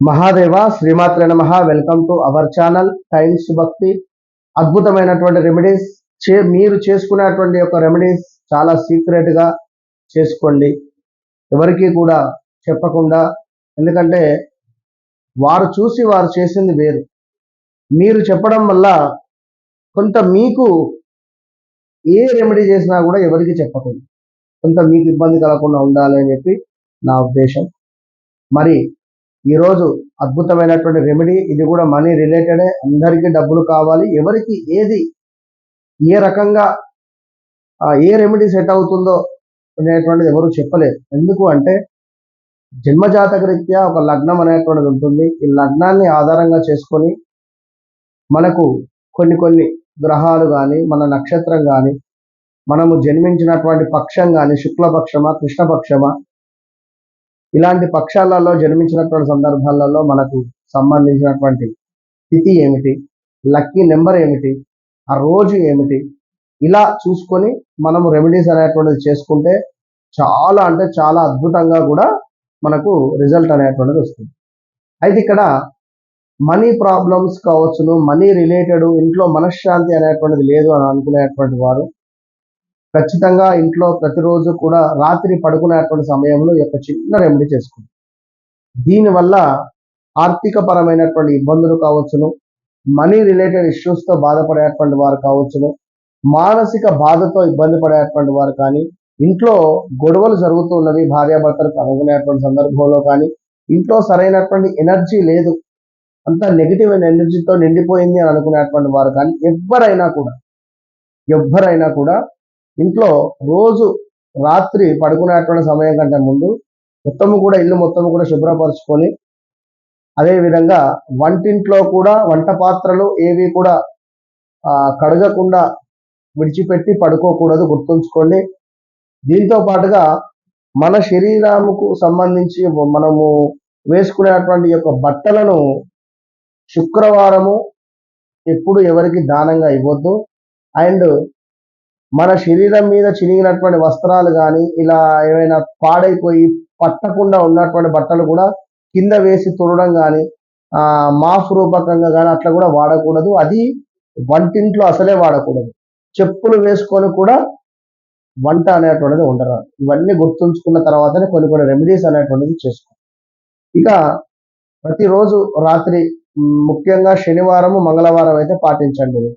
మహాదేవ శ్రీమాత్రే నమః. Welcome to our channel times భక్తి. అద్భుతమైనటువంటి రెమెడీస్ మీరు చేసుకునేటువంటి యొక్క రెమెడీస్ చాలా సీక్రెట్ గా చేసుకోండి, ఎవరికి కూడా చెప్పకుండా. ఎందుకంటే వారు చూసి వారు చేసింది వేరు. మీరు చెప్పడం వల్ల కొంత మీకు ఏ రెమెడీ చేసినా కూడా ఎవరికి చెప్పకండి, కొంత మీకు ఇబ్బంది కలగకుండా ఉండాలి అని చెప్పి నా ఉద్దేశం. మరి ఈరోజు అద్భుతమైనటువంటి రెమెడీ, ఇది కూడా మనీ రిలేటెడే. అందరికీ డబ్బులు కావాలి, ఎవరికి ఏది ఏ రకంగా ఏ రెమెడీ సెట్ అవుతుందో అనేటువంటిది ఎవరు చెప్పలేరు. ఎందుకు అంటే జన్మజాతక రీత్యా ఒక లగ్నం అనేటువంటిది ఉంటుంది. ఈ లగ్నాన్ని ఆధారంగా చేసుకొని మనకు కొన్ని కొన్ని గ్రహాలు కానీ, మన నక్షత్రం కానీ, మనము జన్మించినటువంటి పక్షం కానీ, శుక్లపక్షమా కృష్ణపక్షమా, ఇలాంటి పక్షాలలో జన్మించినటువంటి సందర్భాలలో మనకు సంబంధించినటువంటి తిథి ఏమిటి, లక్కీ నెంబర్ ఏమిటి, ఆ రోజు ఏమిటి, ఇలా చూసుకొని మనము రెమెడీస్ అనేటువంటిది చేసుకుంటే చాలా అంటే చాలా అద్భుతంగా కూడా మనకు రిజల్ట్ అనేటువంటిది వస్తుంది. అయితే ఇక్కడ మనీ ప్రాబ్లమ్స్ కావచ్చును, మనీ రిలేటెడ్, ఇంట్లో మనశ్శాంతి అనేటువంటిది లేదు అని అనుకునేటువంటి వారు ఖచ్చితంగా ఇంట్లో ప్రతిరోజు కూడా రాత్రి పడుకునేటువంటి సమయంలో ఈ యొక్క చిన్న రెమెడీ చేసుకోండి. దీనివల్ల ఆర్థిక పరమైనటువంటి ఇబ్బందులు కావచ్చును, మనీ రిలేటెడ్ ఇష్యూస్తో బాధపడేటువంటి వారు కావచ్చును, మానసిక బాధతో ఇబ్బంది పడేటువంటి వారు కానీ, ఇంట్లో గొడవలు జరుగుతూ ఉన్నవి భార్యాభర్తలకు అనుకునేటువంటి సందర్భంలో కానీ, ఇంట్లో సరైనటువంటి ఎనర్జీ లేదు, అంతా నెగిటివ్ ఎనర్జీతో నిండిపోయింది అని అనుకునేటువంటి వారు కానీ, ఎవ్వరైనా కూడా ఇంట్లో రోజు రాత్రి పడుకునేటువంటి సమయం కంటే ముందు ఇల్లు మొత్తము కూడా శుభ్రపరచుకొని, అదేవిధంగా వంటింట్లో కూడా వంట పాత్రలు ఏవి కూడా కడగకుండా విడిచిపెట్టి పడుకోకూడదు, గుర్తుంచుకోండి. దీంతో పాటుగా మన శరీరానికి సంబంధించి మనము వేసుకునేటువంటి యొక్క బట్టలను శుక్రవారము ఎప్పుడు ఎవరికి దానంగా ఇవ్వద్దు. అండ్ మన శరీరం మీద చినిగినటువంటి వస్త్రాలు కానీ, ఇలా ఏమైనా పాడైపోయి పట్టకుండా ఉన్నటువంటి బట్టలు కూడా కింద వేసి తుడడం కానీ, మాఫ్ రూపకంగా కానీ అట్లా కూడా వాడకూడదు. అది వంటింట్లో అసలే వాడకూడదు. చెప్పులు వేసుకొని కూడా వంట అనేటువంటిది ఉండరాదు. ఇవన్నీ గుర్తుంచుకున్న తర్వాతనే కొన్ని కొన్ని రెమెడీస్ అనేటువంటిది చేసుకోవాలి. ఇక ప్రతిరోజు రాత్రి, ముఖ్యంగా శనివారము మంగళవారం అయితే పాటించండి.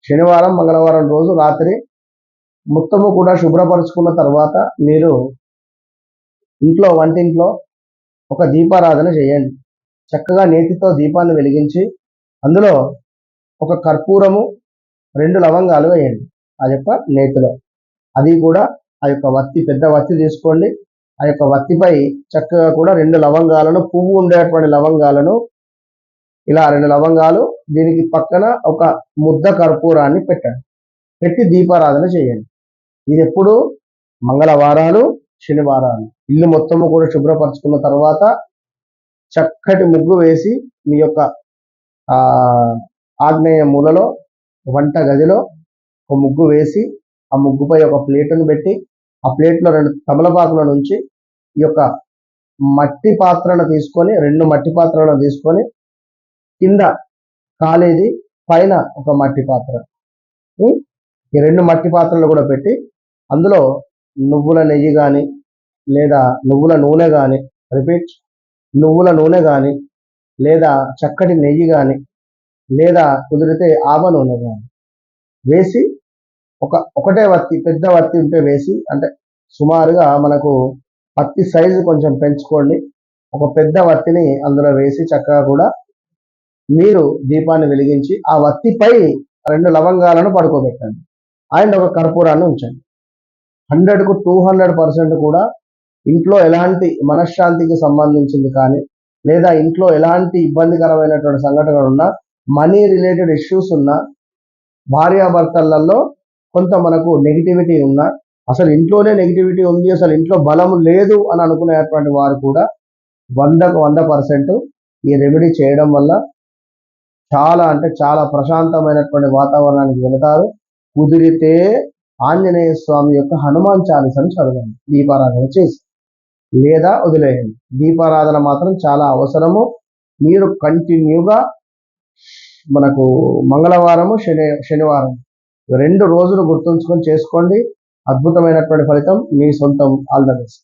శనివారం మంగళవారం రోజు రాత్రి మొత్తము కూడా శుభ్రపరుచుకున్న తర్వాత మీరు వంటింట్లో ఒక దీపారాధన చేయండి. చక్కగా నేతితో దీపాన్ని వెలిగించి అందులో ఒక కర్పూరము, 2 లవంగాలు వేయండి ఆ యొక్క నేతిలో. అది కూడా ఆ యొక్క వత్తి, పెద్ద వత్తి తీసుకోండి. ఆ యొక్క వత్తిపై చక్కగా కూడా 2 లవంగాలను, పువ్వు ఉండేటువంటి లవంగాలను, ఇలా 2 లవంగాలు, దీనికి పక్కన ఒక ముద్ద కర్పూరాన్ని పెట్టండి. పెట్టి దీపారాధన చేయండి. ఇది ఎప్పుడు? మంగళవారాలు, శనివారాలు. ఇల్లు మొత్తము కూడా శుభ్రపరచుకున్న తర్వాత చక్కటి ముగ్గు వేసి మీ యొక్క ఆగ్నేయ మూలలో వంట గదిలో ఒక ముగ్గు వేసి, ఆ ముగ్గుపై ఒక ప్లేటును పెట్టి, ఆ ప్లేట్లో 2 తమలపాకుల నుంచి ఈ యొక్క మట్టి పాత్రను తీసుకొని, 2 మట్టి పాత్రలను తీసుకొని, కింద కాలేది, పైన ఒక మట్టి పాత్ర, ఈ 2 మట్టి పాత్రలు కూడా పెట్టి అందులో నువ్వుల నెయ్యి కానీ, లేదా నువ్వుల నూనె కానీ, నువ్వుల నూనె కానీ, లేదా చక్కటి నెయ్యి కానీ, లేదా కుదిరితే ఆవ నూనె కానీ వేసి, ఒకటే వత్తి, పెద్ద వత్తి ఉంటే వేసి, అంటే సుమారుగా మనకు పత్తి సైజు కొంచెం పెంచుకోండి. ఒక పెద్ద వత్తిని అందులో వేసి చక్కగా కూడా మీరు దీపాన్ని వెలిగించి ఆ వత్తిపై 2 లవంగాలను పడుకోబెట్టండి. అండ్ ఒక కర్పూరాన్ని ఉంచండి. 100కు 200% కూడా ఇంట్లో ఎలాంటి మనశ్శాంతికి సంబంధించింది కానీ, లేదా ఇంట్లో ఎలాంటి ఇబ్బందికరమైనటువంటి సంఘటనలు ఉన్నా, మనీ రిలేటెడ్ ఇష్యూస్ ఉన్నా, భార్యాభర్తలలో కొంత మనకు నెగిటివిటీ ఉన్నా, అసలు ఇంట్లోనే నెగిటివిటీ ఉంది, అసలు ఇంట్లో బలం లేదు అని అనుకునేటువంటి వారు కూడా 100కు 100% ఈ రెమెడీ చేయడం వల్ల చాలా అంటే చాలా ప్రశాంతమైనటువంటి వాతావరణానికి వెళతారు. కుదిరితే ఆంజనేయ స్వామి యొక్క హనుమాన్ చాలీసాను చదవండి దీపారాధన చేసి, లేదా వదిలేయండి. దీపారాధన మాత్రం చాలా అవసరము. మీరు కంటిన్యూగా మనకు మంగళవారము శనివారం 2 రోజులు గుర్తుంచుకొని చేసుకోండి. అద్భుతమైనటువంటి ఫలితం మీ సొంతం. All the best.